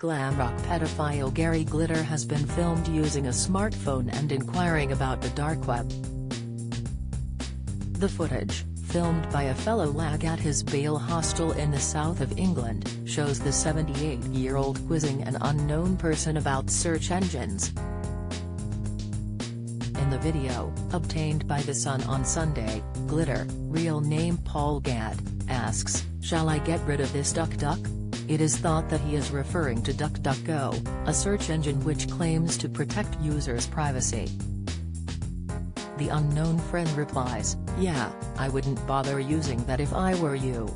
glam rock pedophile Gary Glitter has been filmed using a smartphone and inquiring about the dark web. The footage, filmed by a fellow lag at his Bale hostel in the south of England, shows the 78-year-old quizzing an unknown person about search engines. In the video, obtained by The Sun on Sunday, Glitter, real name Paul Gadd, asks, "Shall I get rid of this duck? It is thought that he is referring to DuckDuckGo, a search engine which claims to protect users' privacy. The unknown friend replies, "Yeah, I wouldn't bother using that if I were you."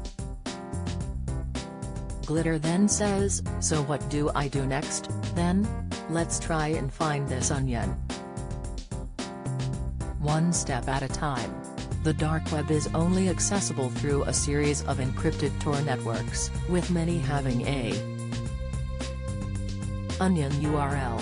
Glitter then says, "So what do I do next, then? Let's try and find this onion. One step at a time." The dark web is only accessible through a series of encrypted Tor networks, with many having a onion URL.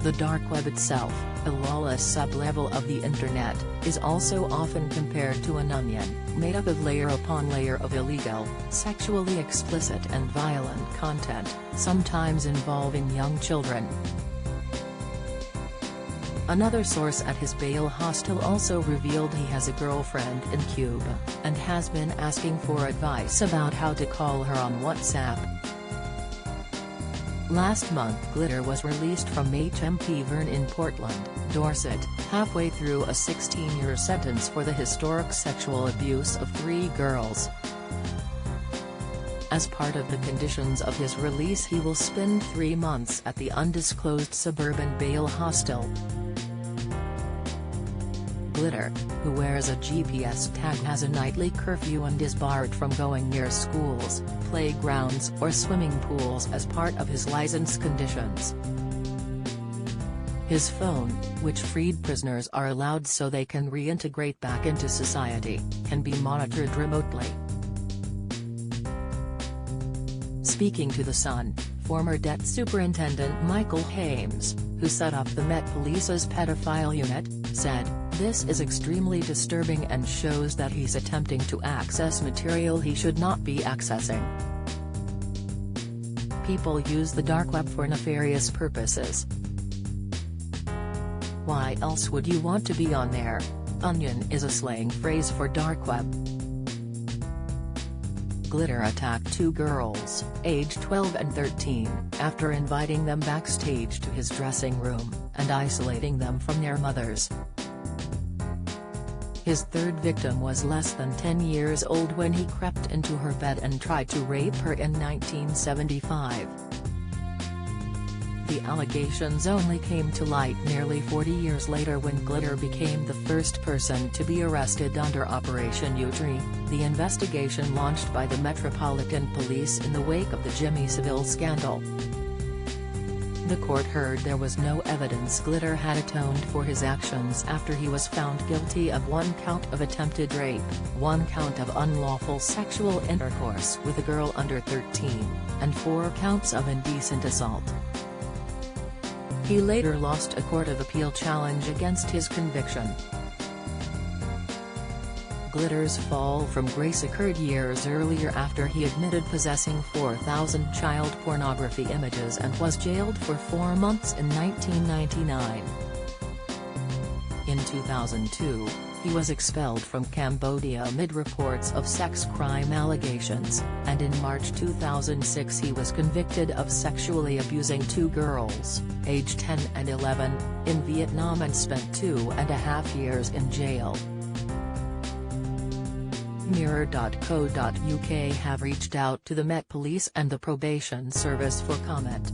The dark web itself, a lawless sub-level of the Internet, is also often compared to an onion, made up of layer upon layer of illegal, sexually explicit and violent content, sometimes involving young children. Another source at his Bale hostel also revealed he has a girlfriend in Cuba, and has been asking for advice about how to call her on WhatsApp. Last month Glitter was released from HMP Verne in Portland, Dorset, halfway through a 16-year sentence for the historic sexual abuse of 3 girls. As part of the conditions of his release, he will spend 3 months at the undisclosed suburban Bale hostel. Glitter, who wears a GPS tag, has a nightly curfew and is barred from going near schools, playgrounds or swimming pools as part of his license conditions. His phone, which freed prisoners are allowed so they can reintegrate back into society, can be monitored remotely. Speaking to The Sun, former Debt Superintendent Michael Hames, who set up the Met Police's pedophile unit, said, "This is extremely disturbing and shows that he's attempting to access material he should not be accessing. People use the dark web for nefarious purposes. Why else would you want to be on there?" Onion is a slang phrase for dark web. Glitter attacked 2 girls, aged 12 and 13, after inviting them backstage to his dressing room, and isolating them from their mothers. His third victim was less than 10 years old when he crept into her bed and tried to rape her in 1975. The allegations only came to light nearly 40 years later when Glitter became the first person to be arrested under Operation U-Tree, the investigation launched by the Metropolitan Police in the wake of the Jimmy Savile scandal. The court heard there was no evidence Glitter had atoned for his actions after he was found guilty of 1 count of attempted rape, 1 count of unlawful sexual intercourse with a girl under 13, and 4 counts of indecent assault. He later lost a court of appeal challenge against his conviction. Glitter's fall from grace occurred years earlier after he admitted possessing 4,000 child pornography images and was jailed for 4 months in 1999. In 2002, he was expelled from Cambodia amid reports of sex crime allegations, and in March 2006 he was convicted of sexually abusing 2 girls, aged 10 and 11, in Vietnam and spent 2.5 years in jail. Mirror.co.uk have reached out to the Met Police and the Probation Service for comment.